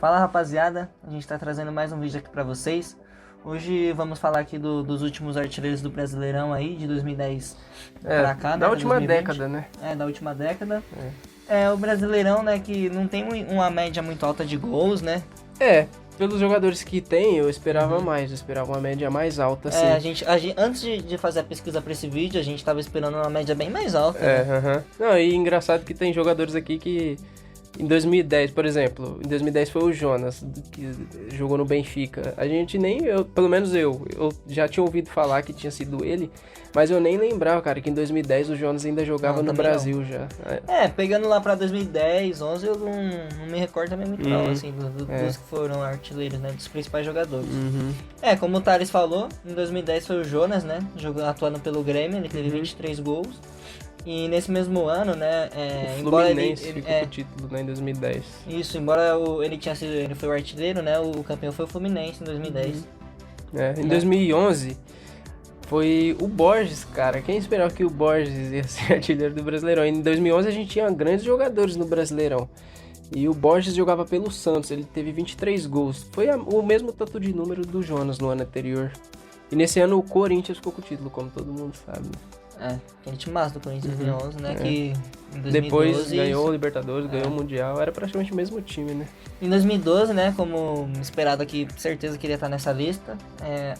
Fala rapaziada, a gente tá trazendo mais um vídeo aqui pra vocês. Hoje vamos falar aqui dos últimos artilheiros do Brasileirão aí, de 2010 pra cá, né? Da última 2020. década, né? Da última década. O Brasileirão, né, que não tem uma média muito alta de gols, né? Pelos jogadores que tem, eu esperava mais, eu esperava uma média mais alta, assim. A gente, antes de fazer a pesquisa pra esse vídeo, a gente tava esperando uma média bem mais alta, né? Não, e engraçado que tem jogadores aqui que... Em 2010, por exemplo, em 2010 foi o Jonas, que jogou no Benfica. A gente pelo menos eu já tinha ouvido falar que tinha sido ele, mas eu nem lembrava, cara, que em 2010 o Jonas ainda jogava no Brasil já. Pegando lá pra 2010, 11, eu não me recordo também muito não, assim, dos que foram artilheiros, né, dos principais jogadores. Como o Thales falou, em 2010 foi o Jonas, né, atuando pelo Grêmio, ele teve 23 gols. E nesse mesmo ano, né, o Fluminense ficou com o título, né, em 2010. Isso, embora ele foi o artilheiro, né, o campeão foi o Fluminense em 2010. Em 2011 foi o Borges, cara. Quem esperava que o Borges ia ser artilheiro do Brasileirão? Em 2011 a gente tinha grandes jogadores no Brasileirão. E o Borges jogava pelo Santos, ele teve 23 gols. Foi o mesmo tanto de número do Jonas no ano anterior. E nesse ano o Corinthians ficou com o título, como todo mundo sabe. Aquele time massa do Corinthians em 2011, né, que em 2012... Depois ganhou o Libertadores, ganhou o Mundial, era praticamente o mesmo time, né? Em 2012, né, como esperado aqui, certeza que ele ia estar nessa lista,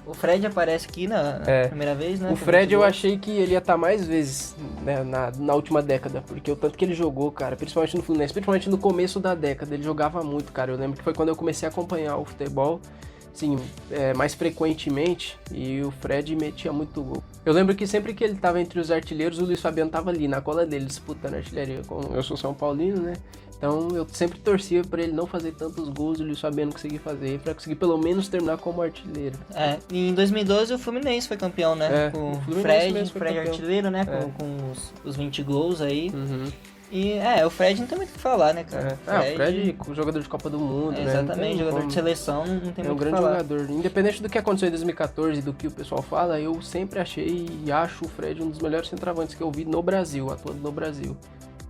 o Fred aparece aqui na primeira vez, né? O Fred eu achei que ele ia estar mais vezes, né, na última década, porque o tanto que ele jogou, cara, principalmente no Fluminense, principalmente no começo da década, ele jogava muito, cara. Eu lembro que foi quando eu comecei a acompanhar o futebol, sim, mais frequentemente, e o Fred metia muito gol. Eu lembro que sempre que ele tava entre os artilheiros, o Luiz Fabiano tava ali, na cola dele, disputando a artilharia. Eu sou São Paulino, né? Então eu sempre torcia pra ele não fazer tantos gols e o Luiz Fabiano conseguir fazer, pra conseguir pelo menos terminar como artilheiro. E em 2012 o Fluminense foi campeão, né? Com o Fred artilheiro, né? Com os 20 gols aí. E o Fred não tem muito o que falar, né, cara? O Fred, jogador de Copa do Mundo, né? Exatamente, jogador de seleção, não tem muito o que falar. É um grande jogador. Independente do que aconteceu em 2014 e do que o pessoal fala, eu sempre achei e acho o Fred um dos melhores centroavantes que eu vi no Brasil, atuando no Brasil.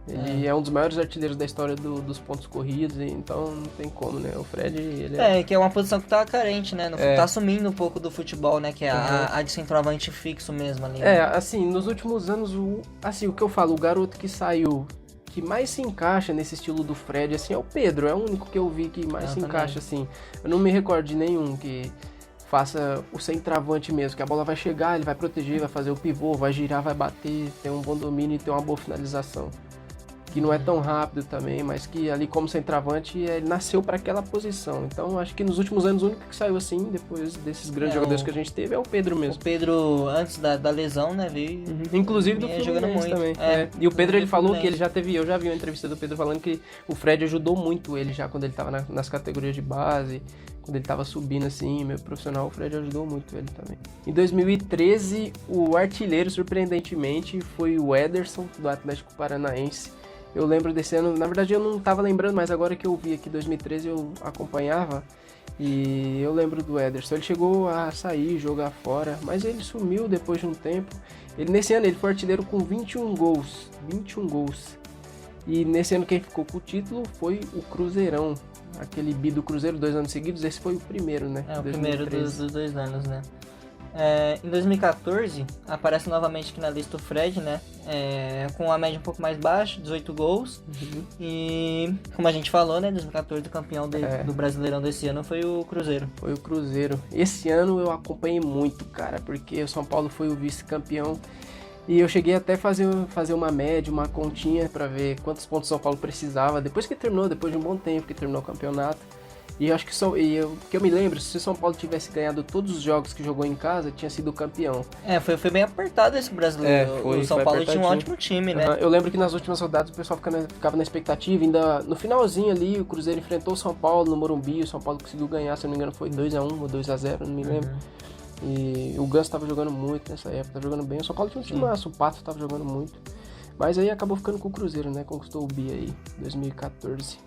Ele é um dos maiores artilheiros da história dos pontos corridos, então não tem como, né? O Fred, ele que é uma posição que tá carente, né? Tá sumindo um pouco do futebol, né? Que é a de centroavante fixo mesmo ali. Né? Assim, nos últimos anos, o que eu falo, o garoto que saiu, que mais se encaixa nesse estilo do Fred, assim, é o Pedro. É o único que eu vi que mais se encaixa, assim. Eu não me recordo de nenhum que faça o centroavante mesmo, que a bola vai chegar, ele vai proteger, vai fazer o pivô, vai girar, vai bater, tem um bom domínio e tem uma boa finalização. Que não é tão rápido também, mas que ali como centroavante ele nasceu para aquela posição. Então acho que nos últimos anos o único que saiu assim, depois desses grandes jogadores que a gente teve, é o Pedro mesmo. O Pedro, antes da lesão, né, veio... Inclusive do Fluminense também. E o Pedro, ele falou que ele já teve... Eu já vi uma entrevista do Pedro falando que o Fred ajudou muito ele já quando ele estava nas categorias de base, quando ele estava subindo assim, meio profissional, o Fred ajudou muito ele também. Em 2013, o artilheiro, surpreendentemente, foi o Ederson, do Atlético Paranaense. Eu lembro desse ano, na verdade eu não tava lembrando, mas agora que eu vi aqui 2013 eu acompanhava e eu lembro do Ederson. Ele chegou a sair, jogar fora, mas ele sumiu depois de um tempo. Nesse ano ele foi artilheiro com 21 gols, 21 gols. E nesse ano quem ficou com o título foi o Cruzeirão, aquele bi do Cruzeiro 2 anos seguidos, esse foi o primeiro, né? O primeiro dos 2 anos, né? Em 2014, aparece novamente aqui na lista o Fred, né? Com a média um pouco mais baixa, 18 gols. E, como a gente falou, né? 2014, o campeão do Brasileirão desse ano foi o Cruzeiro. Foi o Cruzeiro. Esse ano eu acompanhei muito, cara, porque o São Paulo foi o vice-campeão. E eu cheguei até fazer uma média, uma continha pra ver quantos pontos o São Paulo precisava. Depois de um bom tempo que terminou o campeonato. E eu acho que que eu me lembro, se o São Paulo tivesse ganhado todos os jogos que jogou em casa, tinha sido campeão. Foi bem apertado esse brasileiro. O São Paulo tinha um ótimo time, né? Eu lembro que nas últimas rodadas o pessoal ficava na expectativa, ainda no finalzinho ali o Cruzeiro enfrentou o São Paulo no Morumbi, o São Paulo conseguiu ganhar, se não me engano foi 2-1 ou 2-0, não me lembro. E o Ganso tava jogando muito nessa época, tava jogando bem. O São Paulo tinha um time massa, o Pato tava jogando muito. Mas aí acabou ficando com o Cruzeiro, né? Conquistou o bi aí, 2014.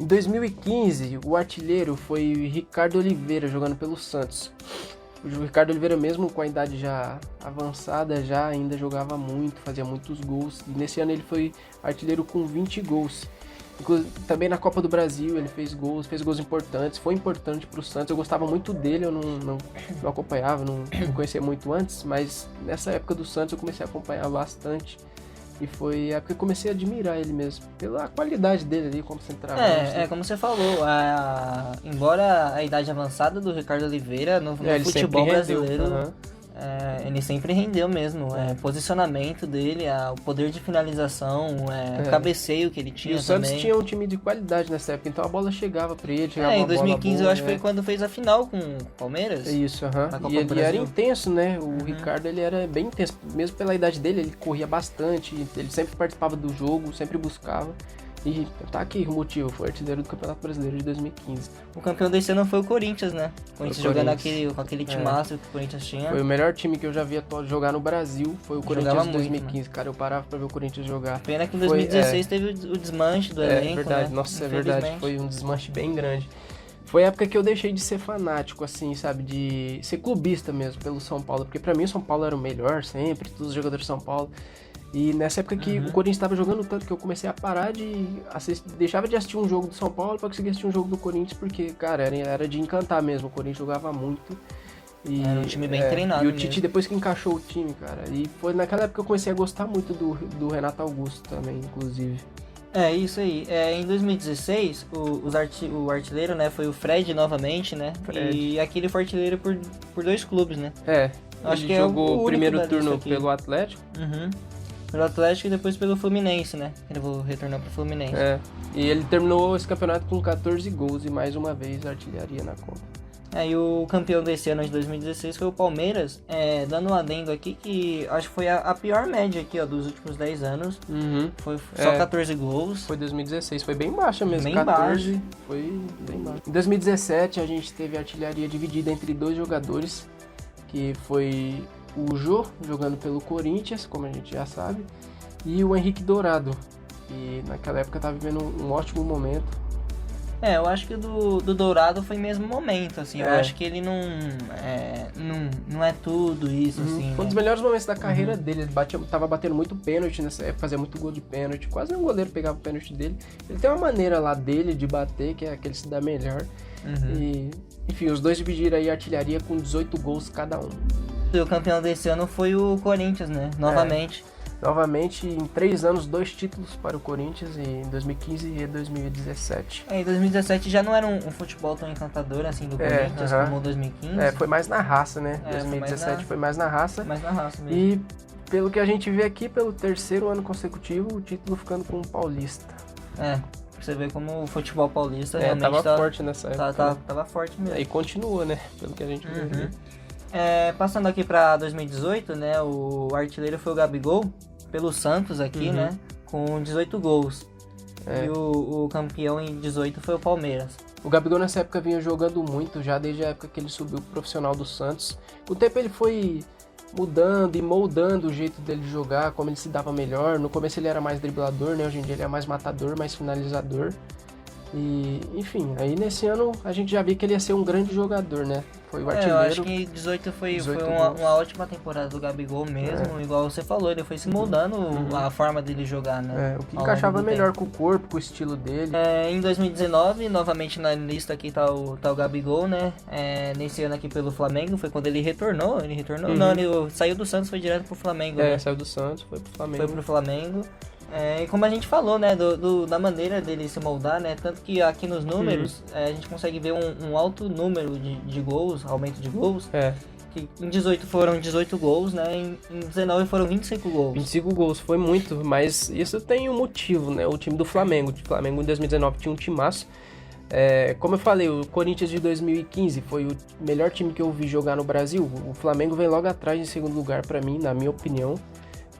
Em 2015, o artilheiro foi Ricardo Oliveira, jogando pelo Santos. O Ricardo Oliveira, mesmo com a idade já avançada, ainda jogava muito, fazia muitos gols. E nesse ano ele foi artilheiro com 20 gols. Também na Copa do Brasil ele fez gols importantes, foi importante pro Santos. Eu gostava muito dele, eu não acompanhava, não conhecia muito antes, mas nessa época do Santos eu comecei a acompanhar bastante. E foi a época que eu comecei a admirar ele mesmo, pela qualidade dele ali como centroavante. Como você falou, embora a idade avançada do Ricardo Oliveira no futebol brasileiro, ele sempre rendeu mesmo. Posicionamento dele, o poder de finalização, o cabeceio que ele tinha. E o Santos tinha um time de qualidade nessa época, então a bola chegava pra ele. Em 2015 eu acho que foi quando fez a final com o Palmeiras. Isso, E ele era intenso, né? O Ricardo, ele era bem intenso. Mesmo pela idade dele, ele corria bastante, ele sempre participava do jogo, sempre buscava. E tá aqui o motivo, foi artilheiro do Campeonato Brasileiro de 2015. O campeão desse ano foi o Corinthians, né? O Corinthians jogando com aquele timaço que o Corinthians tinha. Foi o melhor time que eu já vi jogar no Brasil, foi o Corinthians de 2015. Muito, né? Cara, eu parava pra ver o Corinthians jogar. Pena que em 2016 teve o desmanche do elenco, É verdade, né? Nossa, é verdade, foi um desmanche bem grande. Foi a época que eu deixei de ser fanático, assim, sabe? De ser clubista mesmo pelo São Paulo. Porque pra mim o São Paulo era o melhor sempre, todos os jogadores de São Paulo. E nessa época que o Corinthians estava jogando tanto que eu comecei a parar de assistir, deixava de assistir um jogo do São Paulo para conseguir assistir um jogo do Corinthians, porque, cara, era de encantar mesmo. O Corinthians jogava muito. E, era um time bem treinado. E o Tite, depois que encaixou o time, cara, e foi naquela época que eu comecei a gostar muito do Renato Augusto também, inclusive. Isso aí. Em 2016, o artilheiro, né, foi o Fred novamente, né? E aqui ele foi artilheiro por 2 clubes, né? Acho que jogou o primeiro turno pelo Atlético. Pelo Atlético e depois pelo Fluminense, né? Ele retornou pro Fluminense. E ele terminou esse campeonato com 14 gols e mais uma vez artilharia na Copa. E o campeão desse ano de 2016 foi o Palmeiras, dando um adendo aqui que acho que foi a pior média aqui, ó, dos últimos 10 anos. Foi só 14 gols. Foi 2016, foi bem baixa mesmo, bem 14, baixo. Foi bem baixo. Em 2017 a gente teve a artilharia dividida entre 2 jogadores, que foi o Jô, jogando pelo Corinthians, como a gente já sabe, e o Henrique Dourado, que naquela época estava vivendo um ótimo momento. Eu acho que do Dourado foi mesmo momento, assim, eu acho que ele não é tudo isso, assim. Foi um dos melhores momentos da carreira dele, ele tava batendo muito pênalti nessa época, fazia muito gol de pênalti, quase um goleiro pegava o pênalti dele. Ele tem uma maneira lá dele de bater, que é aquele se dá melhor. E, enfim, os dois dividiram aí a artilharia com 18 gols cada um. E o campeão desse ano foi o Corinthians, né? Novamente. Novamente, em 3 anos, 2 títulos para o Corinthians, em 2015 e 2017. Em 2017 já não era um futebol tão encantador assim do Corinthians como 2015. Foi mais na raça, né? 2017 foi mais na raça. Mais na raça mesmo. E pelo que a gente vê aqui, pelo 3º ano consecutivo, o título ficando com o Paulista. Pra você ver como o futebol paulista realmente tava forte nessa época. Tava forte mesmo. E continua, né? Pelo que a gente vê. Passando aqui pra 2018, né? O artilheiro foi o Gabigol, pelo Santos aqui, né? Com 18 gols. E o campeão em 18 foi o Palmeiras. O Gabigol nessa época vinha jogando muito, já desde a época que ele subiu pro profissional do Santos. Com o tempo ele foi mudando e moldando o jeito dele de jogar, como ele se dava melhor. No começo ele era mais driblador, né? Hoje em dia ele é mais matador, mais finalizador. E, enfim, aí nesse ano a gente já viu que ele ia ser um grande jogador, né? Foi o artilheiro. Eu acho que 18 foi uma ótima temporada do Gabigol mesmo, igual você falou, ele foi se moldando a forma dele jogar, né? O que encaixava melhor com o corpo, com o estilo dele. Em 2019, novamente na lista aqui tá o Gabigol, né? Nesse ano aqui pelo Flamengo, foi quando ele retornou. Não, ele saiu do Santos, foi direto pro Flamengo. Né? Saiu do Santos, foi pro Flamengo. Foi pro Flamengo. E como a gente falou, né, da maneira dele se moldar, né, tanto que aqui nos números a gente consegue ver um alto número de gols, aumento de gols, que em 18 foram 18 gols, né, em 19 foram 25 gols. 25 gols, foi muito, mas isso tem um motivo, né, o time do Flamengo. O Flamengo em 2019 tinha um timaço. Como eu falei, o Corinthians de 2015 foi o melhor time que eu vi jogar no Brasil. O Flamengo vem logo atrás em segundo lugar pra mim, na minha opinião.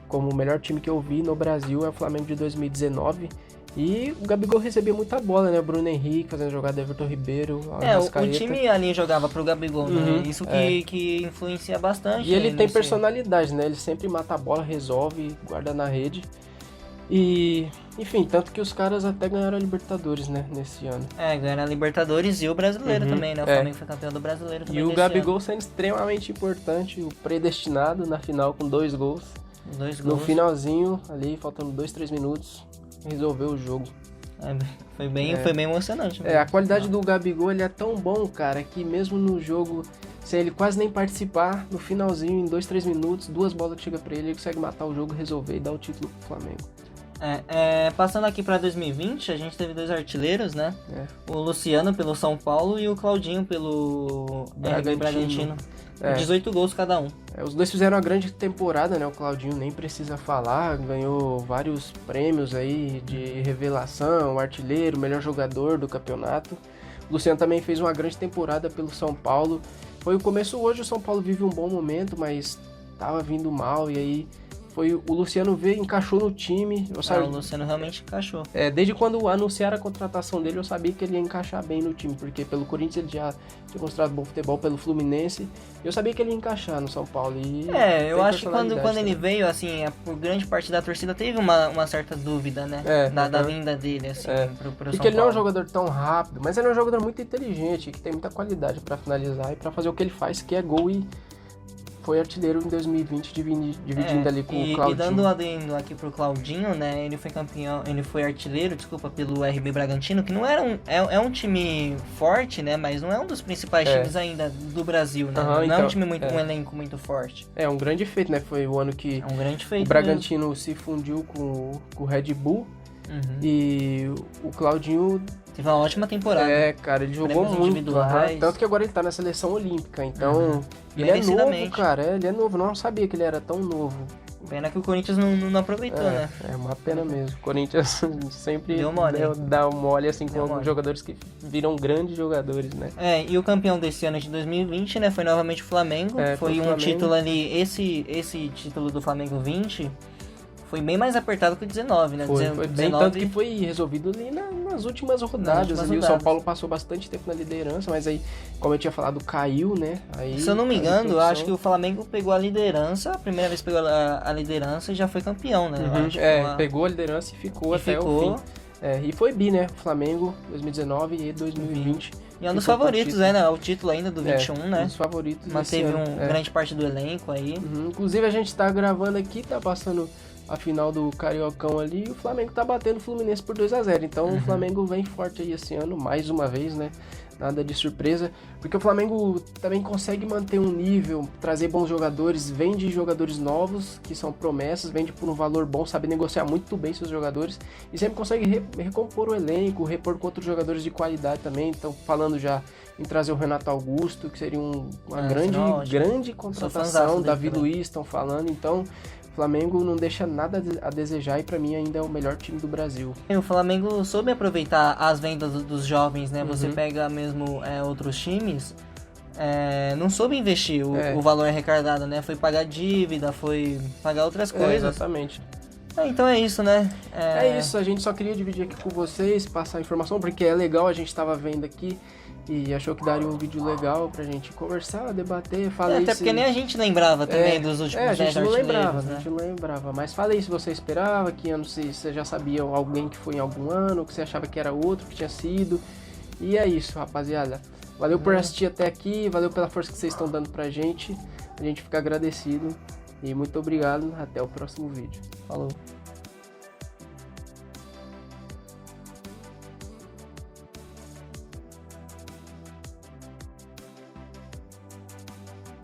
Como o melhor time que eu vi no Brasil é o Flamengo de 2019. E o Gabigol recebia muita bola, né? O Bruno Henrique fazendo jogada, Everton Ribeiro, o time ali jogava pro Gabigol, né? Isso que influencia bastante. E ele tem personalidade, né? Ele sempre mata a bola, resolve, guarda na rede. E, enfim, tanto que os caras até ganharam a Libertadores, né? Nesse ano. Ganharam a Libertadores e o Brasileiro também, né? O Flamengo foi campeão do Brasileiro também. E o Gabigol sendo extremamente importante, o predestinado na final com 2 gols. 2 gols. No finalzinho, ali, faltando 2-3 minutos, resolveu o jogo. Foi bem emocionante. A qualidade do Gabigol, ele é tão bom, cara, que mesmo no jogo, sem ele quase nem participar, no finalzinho, em 2, 3 minutos, 2 bolas que chegam pra ele consegue matar o jogo, resolver e dar o título pro Flamengo. Passando aqui pra 2020, a gente teve 2 artilheiros, né? O Luciano pelo São Paulo e o Claudinho pelo RB Bragantino. 18 gols cada um. Os dois fizeram uma grande temporada, né? O Claudinho nem precisa falar, ganhou vários prêmios aí de revelação, artilheiro, melhor jogador do campeonato. O Luciano também fez uma grande temporada pelo São Paulo. Foi o começo hoje, o São Paulo vive um bom momento, mas tava vindo mal e aí o Luciano veio, encaixou no time. O Luciano realmente encaixou. Desde quando anunciaram a contratação dele, eu sabia que ele ia encaixar bem no time, porque pelo Corinthians ele já tinha mostrado bom futebol, pelo Fluminense, eu sabia que ele ia encaixar no São Paulo. Eu acho que quando ele veio, assim, por grande parte da torcida teve uma certa dúvida, né? Da vinda dele, assim, pro São Paulo. Porque ele não é um jogador tão rápido, mas ele é um jogador muito inteligente, que tem muita qualidade pra finalizar e pra fazer o que ele faz, que é gol, e foi artilheiro em 2020, dividindo ali com o Claudinho. E dando um adendo aqui pro Claudinho, né, ele foi artilheiro, pelo RB Bragantino, que não era um time forte, né, mas não é um dos principais times ainda do Brasil, né, não é um time um elenco muito forte. É um grande feito, né, foi o ano que um grande feito o Bragantino mesmo se fundiu com o Red Bull, e o Claudinho teve uma ótima temporada. Cara, ele jogou muito. Tanto que agora ele tá na seleção olímpica, então ele é novo, cara. Ele é novo, não sabia que ele era tão novo. Pena que o Corinthians não aproveitou, né? É uma pena mesmo. O Corinthians sempre deu mole. Dá um mole assim com alguns jogadores que viram grandes jogadores, né? E o campeão desse ano de 2020, né, foi novamente o Flamengo. Foi um título ali, esse título do Flamengo 20... foi bem mais apertado que o 19, né? Foi bem, tanto que foi resolvido ali nas últimas rodadas. O São Paulo passou bastante tempo na liderança, mas aí, como eu tinha falado, caiu, né? Aí, se eu não me engano, eu acho que o Flamengo pegou a liderança, a primeira vez pegou a liderança e já foi campeão, né? Pegou a liderança e ficou o fim. E foi bi, né? Flamengo 2019 e 2020. E é um dos favoritos, né? O título ainda do 21, né? Um dos favoritos. Manteve grande parte do elenco aí. Inclusive a gente tá gravando aqui, tá passando a final do Cariocão ali, e o Flamengo tá batendo o Fluminense por 2-0. Então o Flamengo vem forte aí esse ano, mais uma vez, né? Nada de surpresa, porque o Flamengo também consegue manter um nível, trazer bons jogadores, vende jogadores novos, que são promessas, vende por um valor bom, sabe negociar muito bem seus jogadores, e sempre consegue recompor o elenco, repor com outros jogadores de qualidade também. Então, falando já em trazer o Renato Augusto, que seria uma grande contratação, Davi Luiz, estão falando, então o Flamengo não deixa nada a desejar e pra mim ainda é o melhor time do Brasil. O Flamengo soube aproveitar as vendas dos jovens, né? Você pega mesmo outros times, não soube investir o valor arrecadado, né? Foi pagar dívida, foi pagar outras coisas. Exatamente. Então é isso, né? É isso, a gente só queria dividir aqui com vocês, passar a informação, porque é legal, a gente tava vendo aqui e achou que daria um vídeo legal pra gente conversar, debater, falar até porque nem a gente lembrava também dos últimos 10 artilheiros, né? A gente não lembrava, mas falei se você esperava, que ano se você já sabia alguém que foi em algum ano, que você achava que era outro, que tinha sido. E é isso, rapaziada. Valeu por assistir até aqui, valeu pela força que vocês estão dando pra gente. A gente fica agradecido e muito obrigado, até o próximo vídeo. Falou.